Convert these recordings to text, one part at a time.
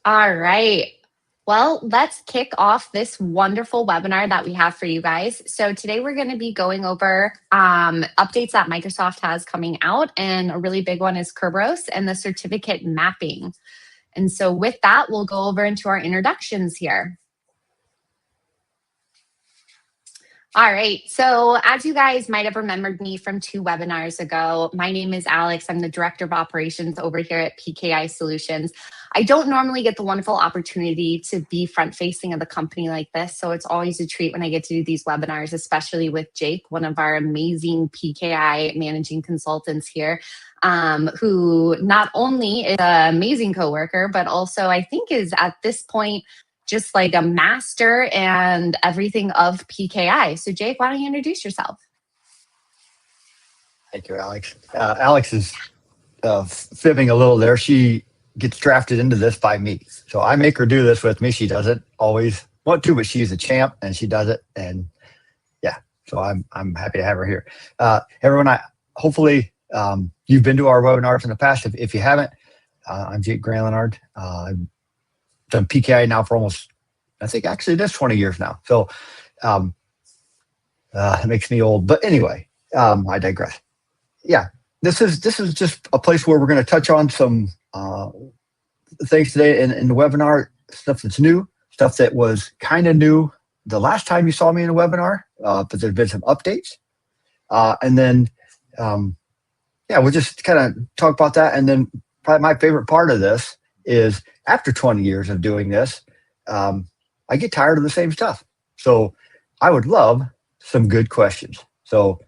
All right. Well, let's kick off this wonderful webinar that we have for you guys. So today we're going to be going over updates that Microsoft has coming out, and a really big one is Kerberos and the certificate mapping. And so with that, we'll go over into our introductions here. All right, so as you guys might have remembered me from 2 webinars ago, my name is Alex. I'm the Director of Operations over here at PKI Solutions. I don't normally get the wonderful opportunity to be front-facing of the company like this, so it's always a treat when I get to do these webinars, especially with Jake, one of our amazing PKI managing consultants here, who not only is an amazing coworker, but also I think is at this point just like a master and everything of PKI. So Jake, why don't you introduce yourself? Thank you, Alex. Alex is fibbing a little there. She gets drafted into this by me. So I make her do this with me. She doesn't always want to, but she's a champ and she does it. And yeah, so I'm happy to have her here. Everyone, hopefully you've been to our webinars in the past. If you haven't, I'm Jake Granlinard. I've done PKI now for almost, I think actually it is 20 years now. So it makes me old. But anyway, I digress. Yeah, this is just a place where we're going to touch on some things today in the webinar, stuff that's new, stuff that was kind of new the last time you saw me in a webinar, but there's been some updates. And then, yeah, we'll just kind of talk about that. And then probably my favorite part of this is after 20 years of doing this, I get tired of the same stuff. So I would love some good questions. So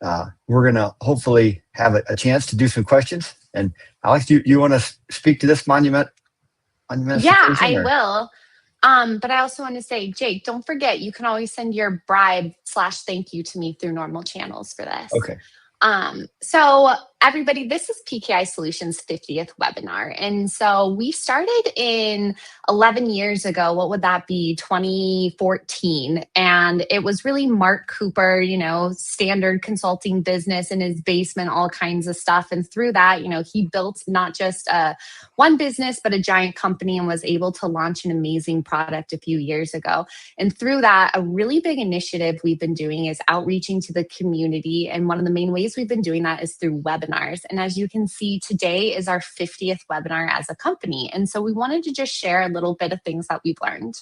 we're going to hopefully have a chance to do some questions. And Alex, you want to speak to this monument? Yeah, I will. But I also want to say, Jake, don't forget, you can always send your bribe/thank you to me through normal channels for this. Okay. So everybody, this is PKI Solutions 50th webinar. And so we started in 11 years ago. What would that be? 2014. And it was really Mark Cooper, standard consulting business in his basement, all kinds of stuff. And through that, he built not just one business, but a giant company, and was able to launch an amazing product a few years ago. And through that, a really big initiative we've been doing is outreaching to the community. And one of the main ways we've been doing that is through webinars. And as you can see, today is our 50th webinar as a company. And so we wanted to just share a little bit of things that we've learned.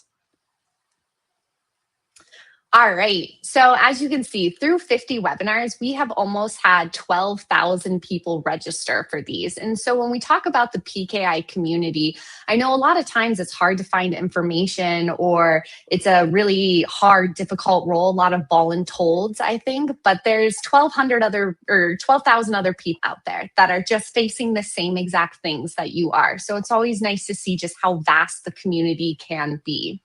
All right. So as you can see, through 50 webinars, we have almost had 12,000 people register for these. And so when we talk about the PKI community, I know a lot of times it's hard to find information, or it's a really hard, difficult role, a lot of voluntold, I think, but there's 12,000 other people out there that are just facing the same exact things that you are. So it's always nice to see just how vast the community can be.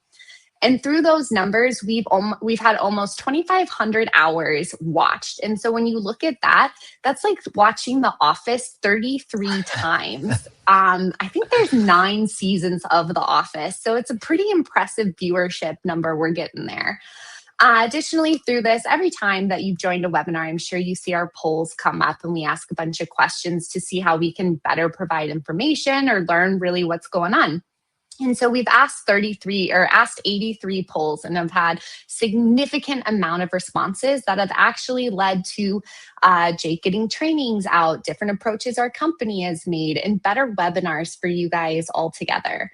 And through those numbers, we've had almost 2,500 hours watched. And so when you look at that, that's like watching The Office 33 times. I think there's 9 seasons of The Office. So it's a pretty impressive viewership number we're getting there. Additionally, through this, every time that you've joined a webinar, I'm sure you see our polls come up and we ask a bunch of questions to see how we can better provide information or learn really what's going on. And so we've asked 83 polls and have had significant amount of responses that have actually led to Jake getting trainings out, different approaches our company has made, and better webinars for you guys all together.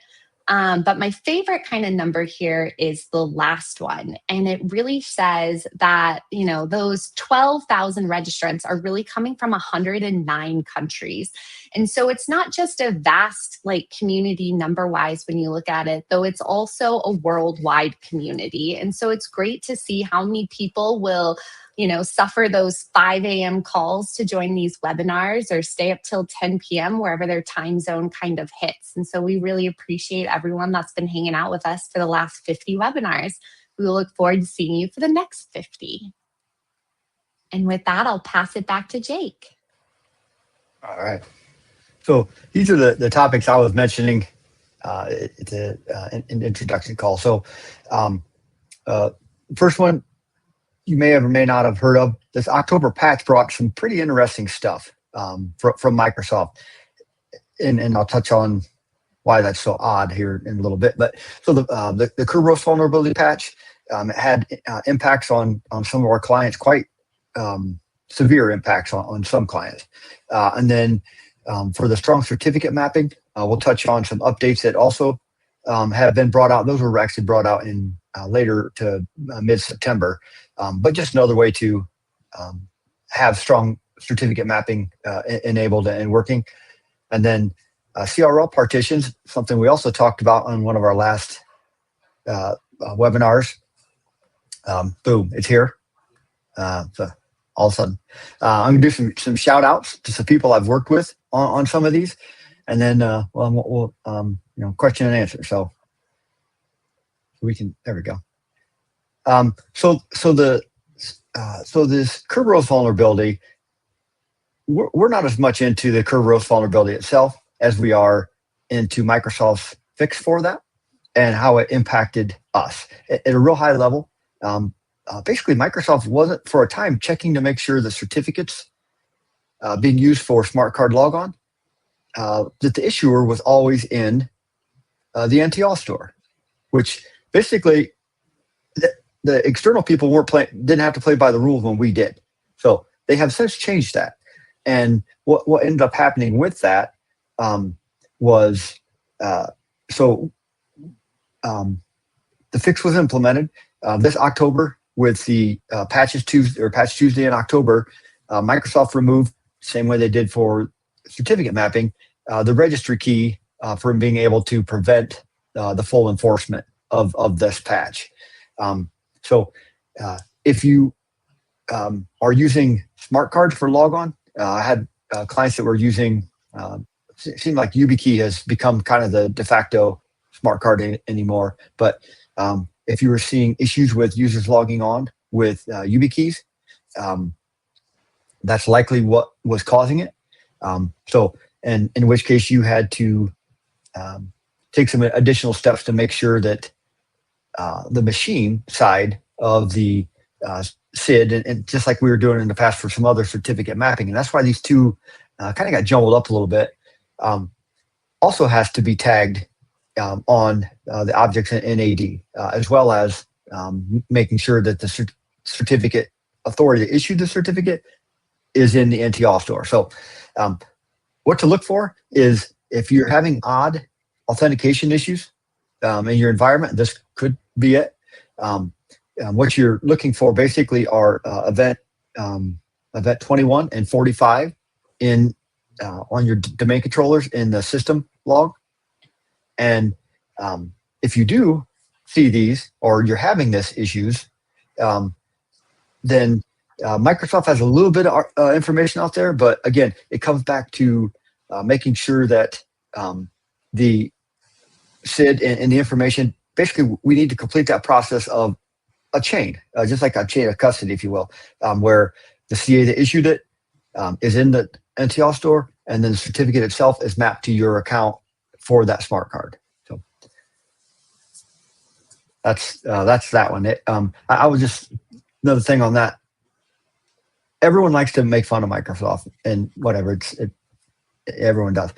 But my favorite kind of number here is the last one. And it really says that, those 12,000 registrants are really coming from 109 countries. And so it's not just a vast community number wise when you look at it, though it's also a worldwide community. And so it's great to see how many people will suffer those 5 a.m. calls to join these webinars or stay up till 10 p.m. wherever their time zone kind of hits. And so we really appreciate everyone that's been hanging out with us for the last 50 webinars. We will look forward to seeing you for the next 50. And with that, I'll pass it back to Jake. All right. So these are the topics I was mentioning in the introduction call. So first one, you may have or may not have heard of. This October patch brought some pretty interesting stuff from Microsoft. And I'll touch on why that's so odd here in a little bit. But so the Kerberos vulnerability patch had impacts on some of our clients, quite severe impacts on some clients. And then for the strong certificate mapping, we'll touch on some updates that also have been brought out. Those were actually brought out in later to mid-September, but just another way to have strong certificate mapping enabled and working. And then CRL partitions, something we also talked about on one of our last webinars. Boom, it's here. So all of a sudden, I'm gonna do some shout outs to some people I've worked with on some of these, and then we'll question and answer. So we can, there we go. So this Kerberos vulnerability, we're not as much into the Kerberos vulnerability itself as we are into Microsoft's fix for that and how it impacted us at a real high level. Basically, Microsoft wasn't for a time checking to make sure the certificates being used for smart card logon, that the issuer was always in the NTL store, which basically the external people didn't have to play by the rules when we did. So they have since changed that. And what ended up happening with that was the fix was implemented this October with the Patch Tuesday in October. Microsoft removed, same way they did for certificate mapping, the registry key from being able to prevent the full enforcement of this patch. So if you are using smart cards for logon, I had clients that were using, it seemed like YubiKey has become kind of the de facto smart card anymore. But if you were seeing issues with users logging on with YubiKeys, that's likely what was causing it. So, and in which case you had to take some additional steps to make sure that the machine side of the SID, and just like we were doing in the past for some other certificate mapping, and that's why these two kind of got jumbled up a little bit, also has to be tagged on the objects in AD, as well as making sure that the certificate authority that issued the certificate is in the NTL store. So what to look for is if you're having odd authentication issues in your environment, this could be it. What you're looking for basically are event 21 and 45 in on your domain controllers in the system log. And if you do see these or you're having this issues, then Microsoft has a little bit of information out there, but again, it comes back to making sure that the SID and the information, basically we need to complete that process of a chain, just like a chain of custody, if you will, where the CA that issued it is in the NTL store, and then the certificate itself is mapped to your account for that smart card. So that's that one. I was just, another thing on that. Everyone likes to make fun of Microsoft and whatever. Everyone does.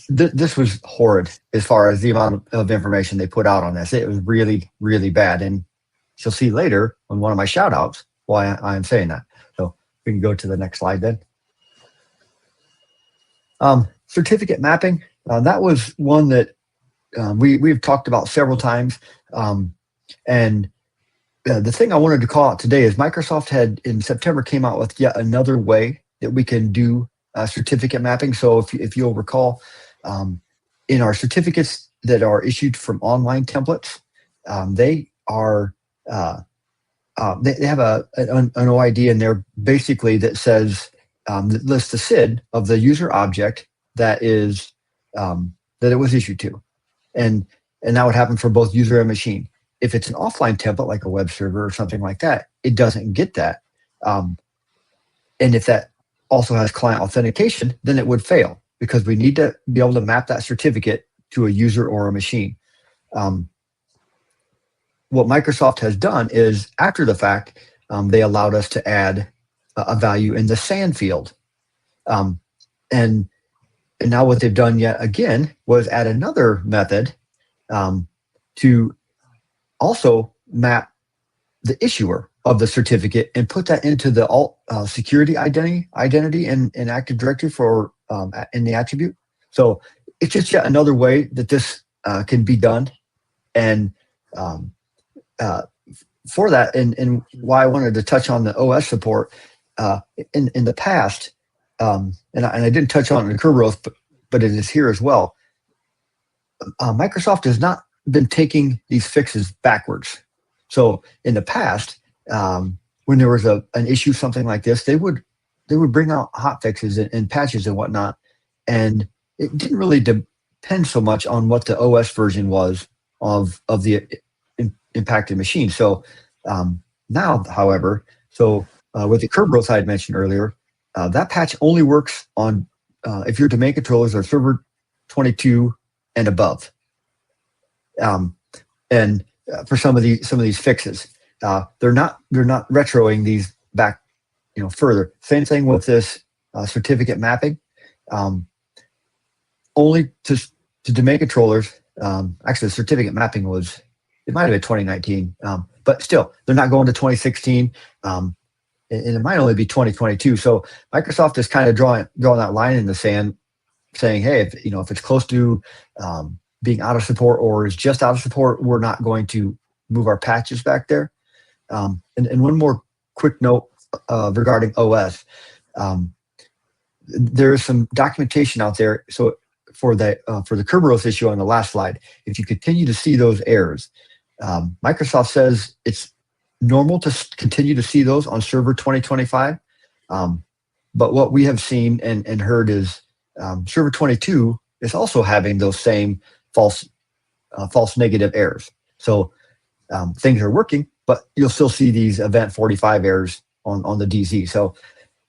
This was horrid as far as the amount of information they put out on this. It was really, really bad. And you'll see later on one of my shout outs why I'm saying that. So we can go to the next slide then. Certificate mapping. That was one that we've talked about several times. And the thing I wanted to call out today is Microsoft had in September came out with yet another way that we can do certificate mapping. So if you'll recall, in our certificates that are issued from online templates, they are they have an OID in there basically that says that lists the SID of the user object that is that it was issued to, and that would happen for both user and machine. If it's an offline template like a web server or something like that, it doesn't get that. And if that also has client authentication, then it would fail because we need to be able to map that certificate to a user or a machine. What Microsoft has done is after the fact, they allowed us to add a value in the SAN field. And And now what they've done yet again was add another method to also map the issuer of the certificate and put that into the alt security identity in Active Directory for in the attribute. So it's just yet another way that this can be done. And for that, and why I wanted to touch on the OS support in the past, and I didn't touch on it in Kerberos, but it is here as well. Microsoft has not been taking these fixes backwards. So in the past, when there was an issue, something like this, they would bring out hot fixes and patches and whatnot, and it didn't really depend so much on what the OS version was of the impacted machine. So now, however, with the Kerberos I had mentioned earlier, that patch only works on if your domain controllers are server 22 and above. And for some of these fixes, they're not retroing these back, further. Same thing with this certificate mapping. Only to domain controllers. Actually, the certificate mapping it might have been 2019, but still, they're not going to 2016. And it might only be 2022. So Microsoft is kind of drawing that line in the sand, saying, hey, if it's close to being out of support or is just out of support, we're not going to move our patches back there. And one more quick note regarding OS. There is some documentation out there. So for the Kerberos issue on the last slide, if you continue to see those errors, Microsoft says it's normal to continue to see those on server 2025. But what we have seen and heard is server 22 is also having those same false negative errors. So things are working, but you'll still see these event 45 errors on the DZ. So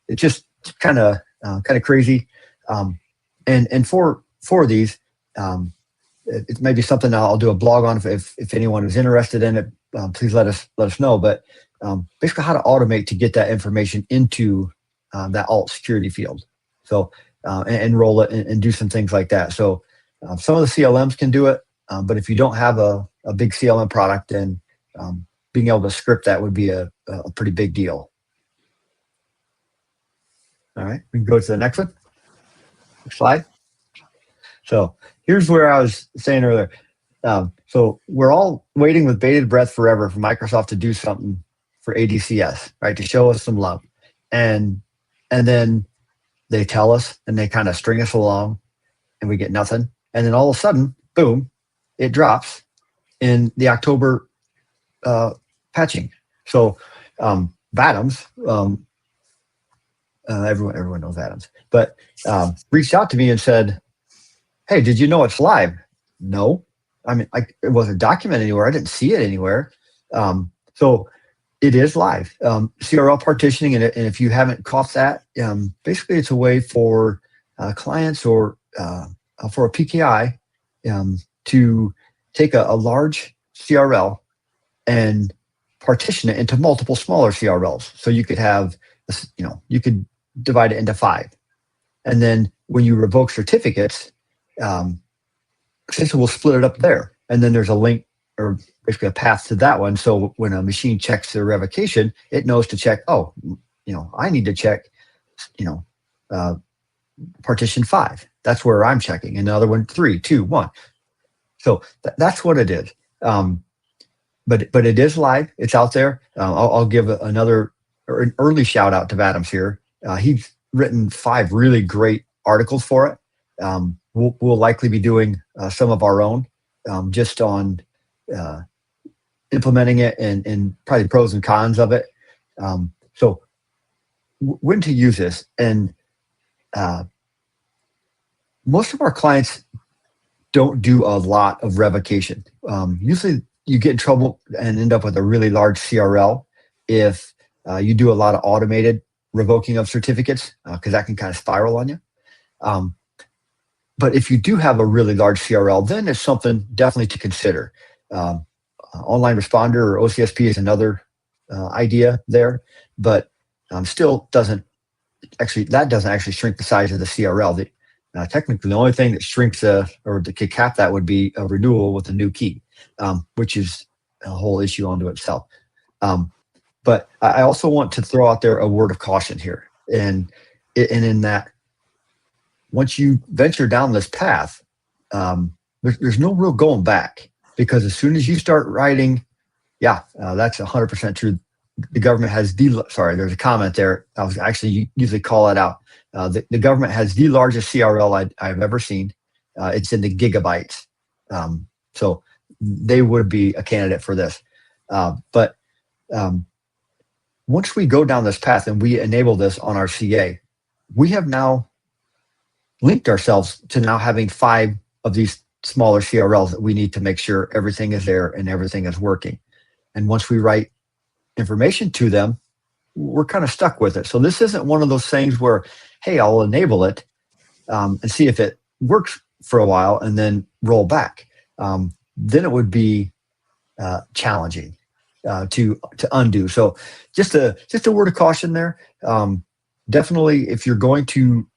it's just kind of crazy. And for these, it may be something I'll do a blog on if anyone is interested in it. Please let us know. But basically, how to automate to get that information into that alt security field. So and roll it and do some things like that. So some of the CLMs can do it, but if you don't have a big CLM product, then being able to script that would be a pretty big deal. All right, we can go to the next one. Next slide. So here's where I was saying earlier. So we're all waiting with bated breath forever for Microsoft to do something for ADCS, right? To show us some love. And then they tell us and they kind of string us along and we get nothing. And then all of a sudden, boom, it drops in the October patching. So Adams, everyone knows Adams, but reached out to me and said, hey, did you know it's live? No. I mean, it wasn't documented anywhere. I didn't see it anywhere. So it is live. CRL partitioning, and if you haven't caught that, basically it's a way for clients or for a PKI to take a large CRL and partition it into multiple smaller CRLs. So you could have, you could divide it into 5. And then when you revoke certificates, essentially we'll split it up there. And then there's a link or basically a path to that one. So when a machine checks the revocation, it knows to check, I need to check, partition 5. That's where I'm checking. Another one, 3, 2, 1. So that's what it is. But it is live. It's out there. I'll give an early shout out to Adams here. He's written 5 really great articles for it. We'll likely be doing some of our own just on implementing it and probably the pros and cons of it. So when to use this, and most of our clients don't do a lot of revocation. Usually you get in trouble and end up with a really large CRL if you do a lot of automated revoking of certificates, because that can kind of spiral on you. But if you do have a really large CRL, then it's something definitely to consider. Online responder or OCSP is another idea there, but still doesn't actually shrink the size of the CRL. technically, the only thing that shrinks or that could cap that would be a renewal with a new key, which is a whole issue unto itself. But I also want to throw out there a word of caution here, and in that, once you venture down this path, there's no real going back, because as soon as you start writing, that's 100% true. The government has there's a comment there. I was actually usually call it out. The government has the largest CRL I've ever seen. It's in the gigabytes. So they would be a candidate for this. But once we go down this path and we enable this on our CA, we have now linked ourselves to now having 5 of these smaller CRLs that we need to make sure everything is there and everything is working. And once we write information to them, we're kind of stuck with it. So this isn't one of those things where, hey, I'll enable it and see if it works for a while and then roll back. Then it would be challenging to undo. So just a word of caution there. Definitely, if you're going to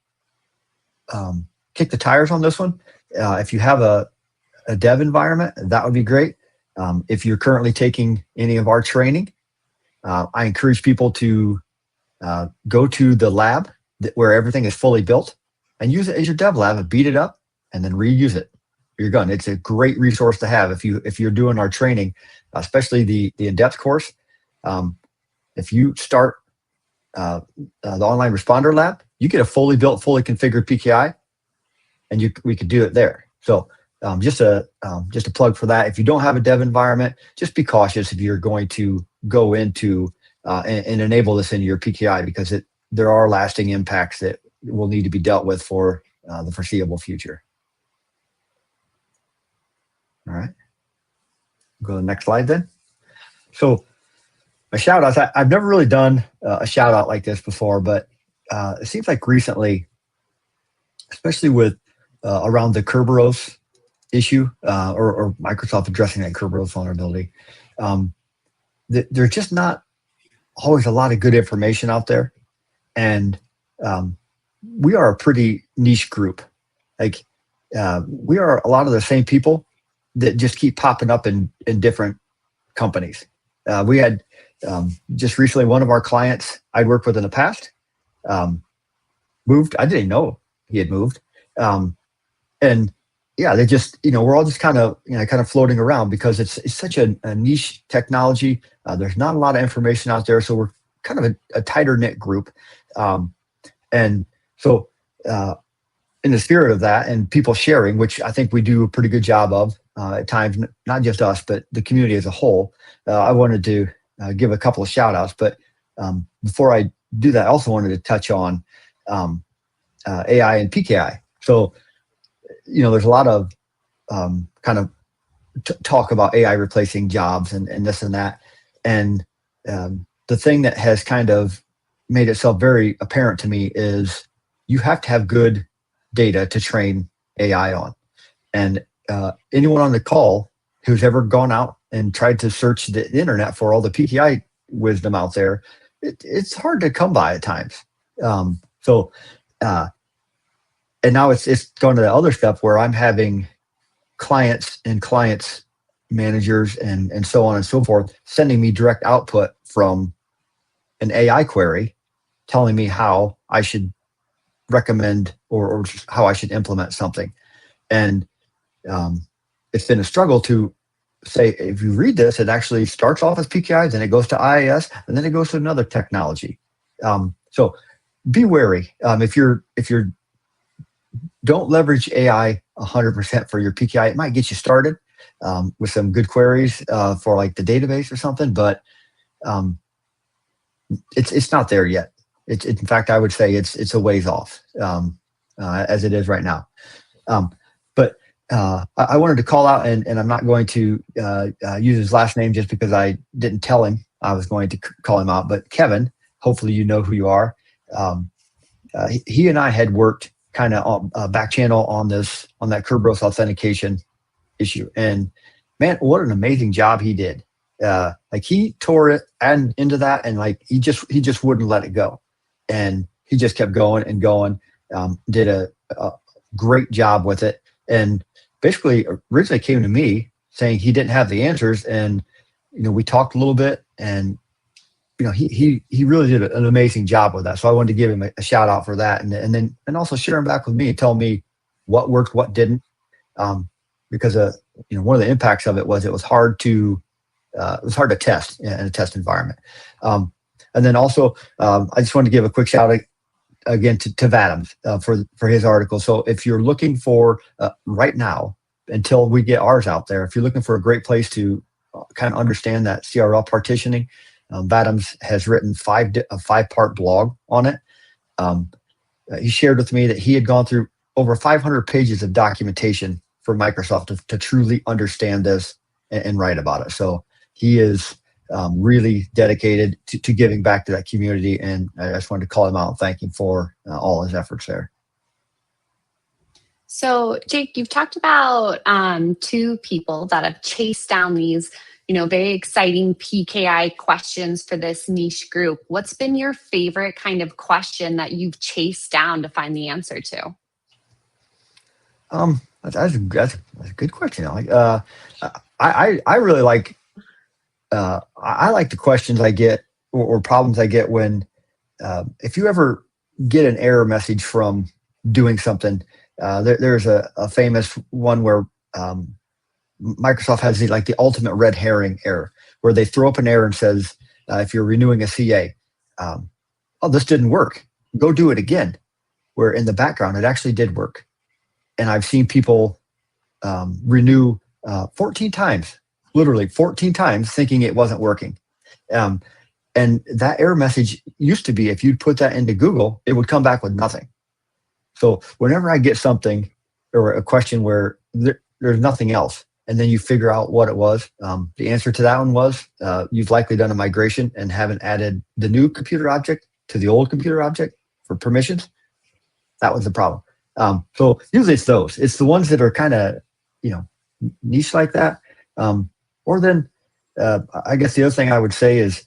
kick the tires on this one, if you have a dev environment, that would be great. If you're currently taking any of our training, I encourage people to go to the lab where everything is fully built and use it as your dev lab and beat it up and then reuse it. You're done. It's a great resource to have if you're doing our training, especially the in-depth course. If you start the online responder lab, you get a fully built, fully configured PKI, and we could do it there. So just a plug for that. If you don't have a dev environment, just be cautious if you're going to go into and enable this into your PKI, because there are lasting impacts that will need to be dealt with for the foreseeable future. All right. Go to the next slide then. So my shout outs, I've never really done a shout out like this before, but it seems like recently, especially with around the Kerberos issue or Microsoft addressing that Kerberos vulnerability, there's just not always a lot of good information out there. And we are a pretty niche group. Like we are a lot of the same people that just keep popping up in different companies. We had just recently one of our clients I'd worked with in the past moved. I didn't know he had moved. And yeah, they just, we're all just kind of floating around because it's such a niche technology. There's not a lot of information out there. So we're kind of a tighter knit group. And so in the spirit of that and people sharing, which I think we do a pretty good job of at times, not just us, but the community as a whole, I wanted to give a couple of shout outs. But before I do that, I also wanted to touch on AI and PKI. So, there's a lot of kind of talk about AI replacing jobs and this and that. And the thing that has kind of made itself very apparent to me is you have to have good data to train AI on. And anyone on the call who's ever gone out and tried to search the internet for all the PKI wisdom out there, it's hard to come by at times. And now it's going to the other step where I'm having clients managers and so on and so forth sending me direct output from an AI query telling me how I should recommend or how I should implement something. And it's been a struggle to say, if you read this, it actually starts off as PKI, then it goes to IIS, and then it goes to another technology. So be wary. If you're don't leverage AI 100% for your PKI. It might get you started with some good queries for like the database or something, but it's not there yet. In fact, I would say it's a ways off as it is right now. But I wanted to call out, and I'm not going to use his last name just because I didn't tell him I was going to call him out. But Kevin, hopefully you know who you are. He and I had worked kind of on back channel on that Kerberos authentication issue, and man, what an amazing job he did. Like he tore it and into that, and like he just wouldn't let it go, and he just kept going and going. Did a great job with it. And basically, originally came to me saying he didn't have the answers, and we talked a little bit, and he really did an amazing job with that. So I wanted to give him a shout out for that, and also share him back with me and tell me what worked, what didn't, because one of the impacts of it was hard to test in a test environment. And then also, I just wanted to give a quick shout out again to Vadams for his article. So if you're looking for right now, until we get ours out there, if you're looking for a great place to kind of understand that CRL partitioning, Vadams has written a 5-part blog on it. He shared with me that he had gone through over 500 pages of documentation for Microsoft to truly understand this and write about it. So he is really dedicated to giving back to that community, and I just wanted to call him out and thank him for all his efforts there. So, Jake, you've talked about 2 people that have chased down these, very exciting PKI questions for this niche group. What's been your favorite kind of question that you've chased down to find the answer to? That's a good question. I really like I like the questions I get or problems I get when if you ever get an error message from doing something. There's a famous one where Microsoft has the ultimate red herring error, where they throw up an error and says, if you're renewing a CA, oh, this didn't work, go do it again. Where in the background, it actually did work. And I've seen people renew 14 times, literally 14 times, thinking it wasn't working. And that error message used to be, if you'd put that into Google, it would come back with nothing. So whenever I get something or a question where there's nothing else, and then you figure out what it was, the answer to that one was you've likely done a migration and haven't added the new computer object to the old computer object for permissions. That was the problem. So usually it's those. It's the ones that are kind of niche like that. Or then I guess the other thing I would say is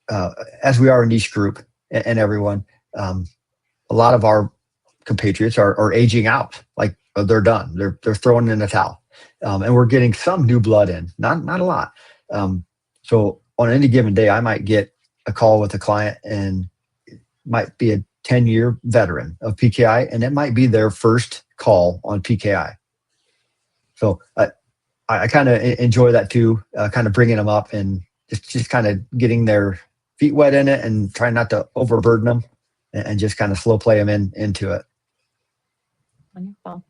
as we are a niche group and everyone, a lot of our compatriots are aging out, like they're done. They're throwing in a towel, and we're getting some new blood in, not a lot. So on any given day, I might get a call with a client, and it might be a 10-year veteran of PKI, and it might be their first call on PKI. So I kind of enjoy that too, kind of bringing them up and just kind of getting their feet wet in it and trying not to overburden them and just kind of slow play them into it. Wonderful.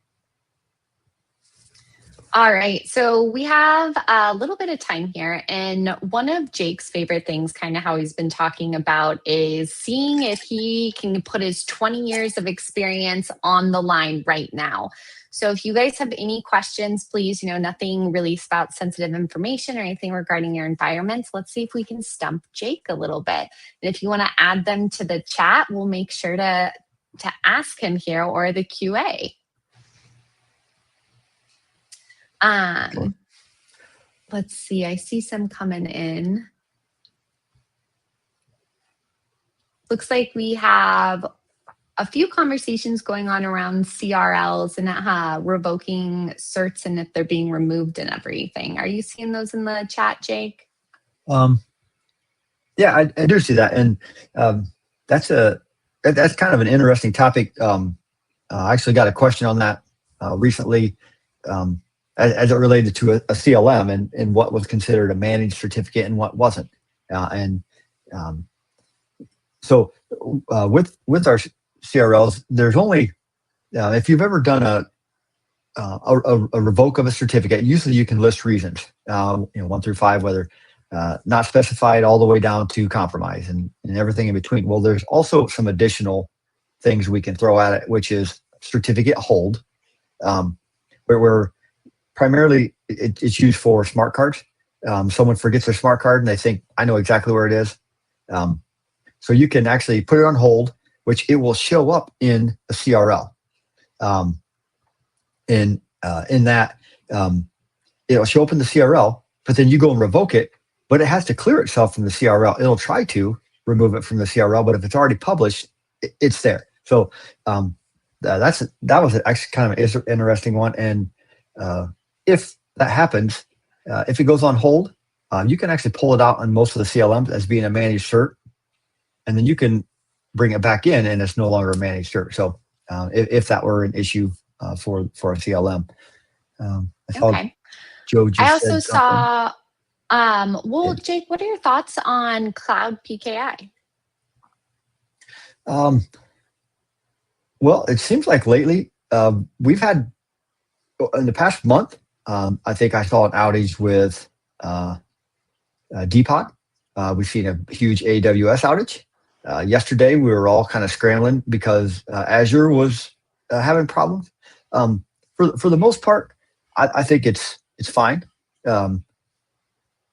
All right. So we have a little bit of time here. And one of Jake's favorite things, kind of how he's been talking about, is seeing if he can put his 20 years of experience on the line right now. So if you guys have any questions, please, nothing really about sensitive information or anything regarding your environments. Let's see if we can stump Jake a little bit. And if you want to add them to the chat, we'll make sure to ask him here, or the QA. Let's see. I see some coming in. Looks like we have a few conversations going on around CRLs and revoking certs and if they're being removed and everything. Are you seeing those in the chat, Jake? Yeah, I do see that, and that's kind of an interesting topic. I actually got a question on that recently, as it related to a CLM and what was considered a managed certificate and what wasn't. So with our CRLs, there's only if you've ever done a revoke of a certificate, usually you can list reasons, 1 through 5, whether not specified all the way down to compromise and everything in between. Well, there's also some additional things we can throw at it, which is certificate hold, where primarily it's used for smart cards. Someone forgets their smart card and they think, I know exactly where it is. So you can actually put it on hold, which it will show up in a CRL. In that, it'll show up in the CRL, but then you go and revoke it, but it has to clear itself from the CRL. It'll try to remove it from the CRL, but if it's already published, it's there. So that was actually kind of an interesting one. And if that happens, if it goes on hold, you can actually pull it out on most of the CLMs as being a managed cert, and then you can bring it back in, and it's no longer a managed cert. So if that were an issue for a CLM, I saw Okay. Joe I just also said something. saw, well, Jake, what are your thoughts on cloud PKI? Well, it seems like lately we've had in the past month. I think I saw an outage with Depot. We've seen a huge AWS outage. Yesterday, we were all kind of scrambling because Azure was having problems. For the most part, I think it's fine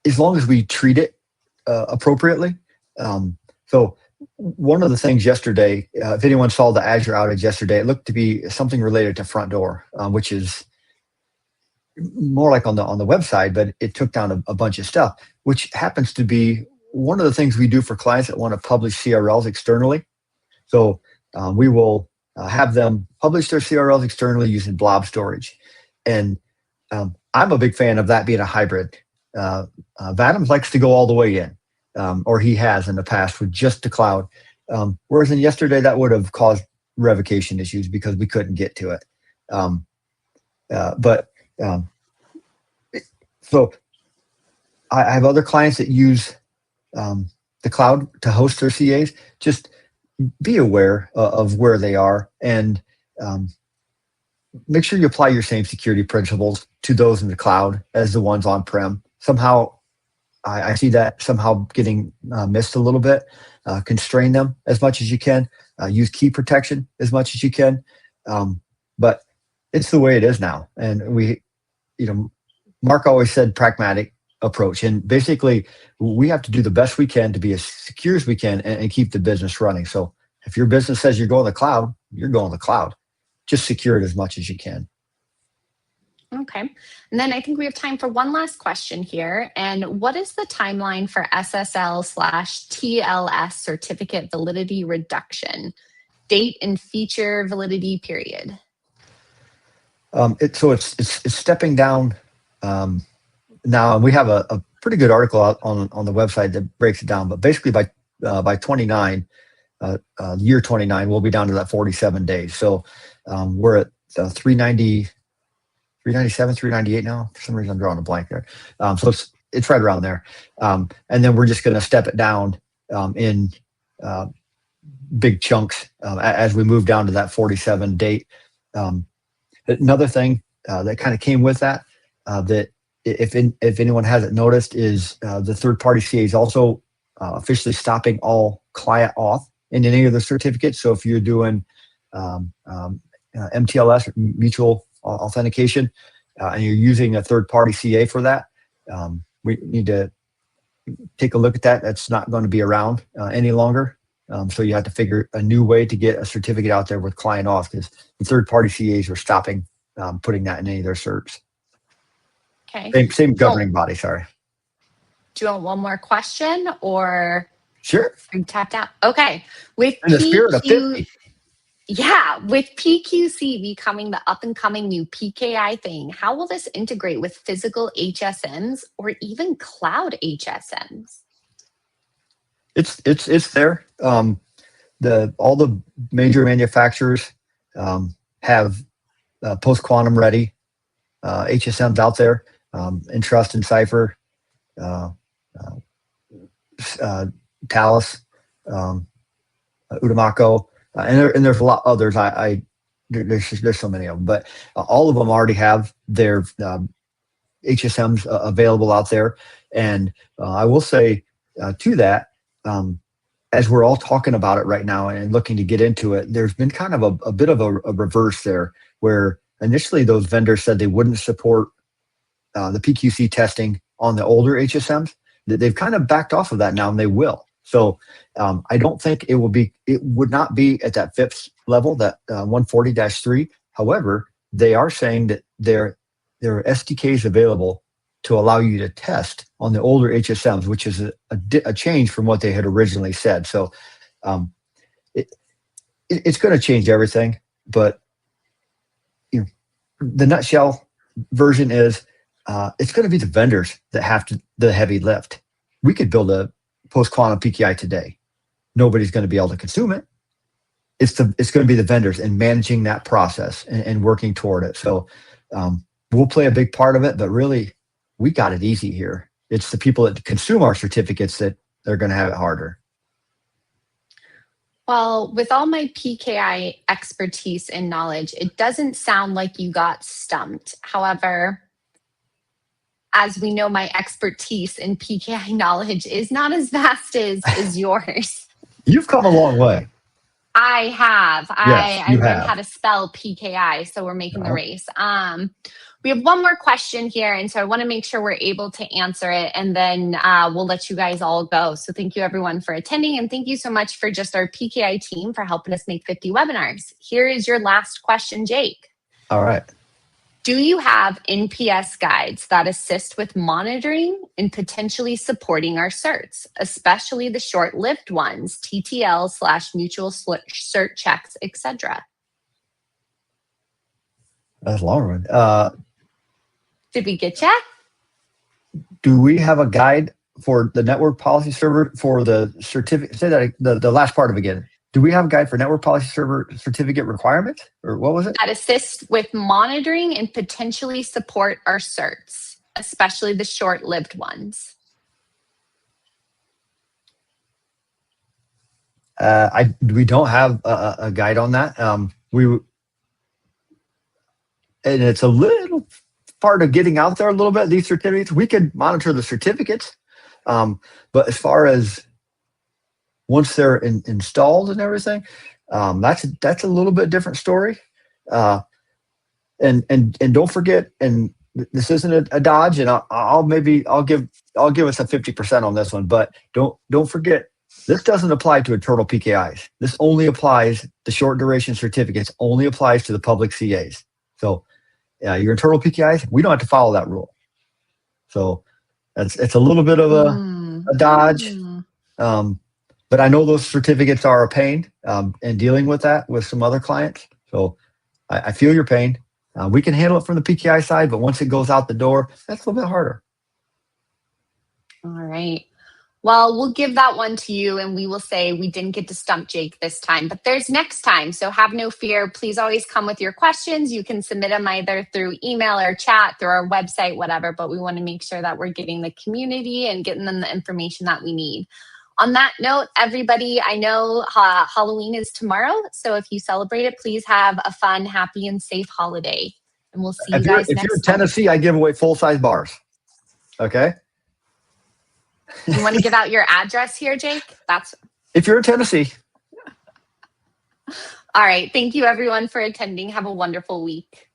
as long as we treat it appropriately. So one of the things yesterday, if anyone saw the Azure outage yesterday, it looked to be something related to front door, which is more like on the website, but it took down a bunch of stuff, which happens to be one of the things we do for clients that want to publish CRLs externally. So we will have them publish their CRLs externally using blob storage. And I'm a big fan of that being a hybrid. Vadams likes to go all the way in, or he has in the past with just the cloud. Whereas in yesterday, that would have caused revocation issues because we couldn't get to it. So I have other clients that use the cloud to host their CAs. Just be aware of where they are and make sure you apply your same security principles to those in the cloud as the ones on-prem. Somehow, I see that somehow getting missed a little bit. Constrain them as much as you can. Use key protection as much as you can. But it's the way it is now. And Mark always said pragmatic approach. And basically, we have to do the best we can to be as secure as we can and keep the business running. So if your business says you're going to the cloud, you're going to the cloud. Just secure it as much as you can. Okay. And then I think we have time for one last question here. And what is the timeline for SSL/TLS certificate validity reduction? Date and feature validity period. It's stepping down now, and we have a pretty good article out on the website that breaks it down. But basically, by 29, year 29, we'll be down to that 47 days. So we're at 397, 398 now. For some reason, I'm drawing a blank there. So it's right around there. And then we're just going to step it down in big chunks as we move down to that 47 date. Another thing that kind of came with that, that if anyone hasn't noticed, is the third-party CA is also officially stopping all client auth in any of the certificates. So if you're doing MTLS, mutual authentication, and you're using a third-party CA for that, we need to take a look at that. That's not going to be around any longer. So you have to figure a new way to get a certificate out there with client auth, because the third-party CAs are stopping putting that in any of their certs. Okay. Same governing body, sorry. Do you want one more question or? Sure. Are you tapped out? Okay. With in the spirit of 50. Yeah, with PQC becoming the up and coming new PKI thing, how will this integrate with physical HSMs or even cloud HSMs? It's there. All the major manufacturers have post-quantum ready HSMs out there. Entrust and Cipher, Talus, Udamaco, and there's a lot others. There's so many of them, but all of them already have their HSMs available out there. And I will say to that, as we're all talking about it right now and looking to get into it, there's been kind of a bit of a reverse there, where initially those vendors said they wouldn't support the PQC testing on the older HSMs. They've kind of backed off of that now, and they will. So I don't think it would not be at that FIPS level, that 140-3. However, they are saying that there are SDKs available to allow you to test on the older HSMs, which is a change from what they had originally said. So it's going to change everything. but the nutshell version is it's going to be the vendors that have to the heavy lift. We could build a post-quantum PKI today. Nobody's going to be able to consume it. It's going to be the vendors and managing that process and working toward it. So we'll play a big part of it, but really we got it easy here. It's the people that consume our certificates that they're going to have it harder. Well, with all my PKI expertise and knowledge, it doesn't sound like you got stumped. However, as we know, my expertise in PKI knowledge is not as vast as yours. You've come a long way. I have. Yes, I learned how to spell PKI, so we're making the race. We have one more question here, and so I want to make sure we're able to answer it, and then we'll let you guys all go. So thank you, everyone, for attending, and thank you so much for just our PKI team for helping us make 50 webinars. Here is your last question, Jake. All right. Do you have NPS guides that assist with monitoring and potentially supporting our certs, especially the short-lived ones, TTL/mutual cert checks, etc.? That's a long one. Did we get you? Do we have a guide for the network policy server for the certificate? Say that the last part of it again. Do we have a guide for network policy server certificate requirements, or what was it? That assist with monitoring and potentially support our certs, especially the short-lived ones. We don't have a guide on that. And it's a little part of getting out there a little bit. These certificates, we could monitor the certificates, but as far as once they're installed and everything, that's a little bit different story. And don't forget, and this isn't a dodge, and I'll give us a 50% on this one, but don't forget, this doesn't apply to internal PKIs. This only applies, the short duration certificates only applies to the public CAs. So your internal PKIs, we don't have to follow that rule. So it's a little bit of a dodge. But I know those certificates are a pain in dealing with that with some other clients. So I feel your pain. We can handle it from the PKI side, but once it goes out the door, that's a little bit harder. All right. Well, we'll give that one to you, and we will say we didn't get to stump Jake this time, but there's next time. So have no fear. Please always come with your questions. You can submit them either through email or chat, through our website, whatever, but we want to make sure that we're getting the community and getting them the information that we need. On that note, everybody, I know Halloween is tomorrow, so if you celebrate it, please have a fun, happy, and safe holiday. And we'll see you guys next time. If you're in Tennessee, I give away full-size bars. Okay? You want to give out your address here, Jake? If you're in Tennessee. All right. Thank you, everyone, for attending. Have a wonderful week.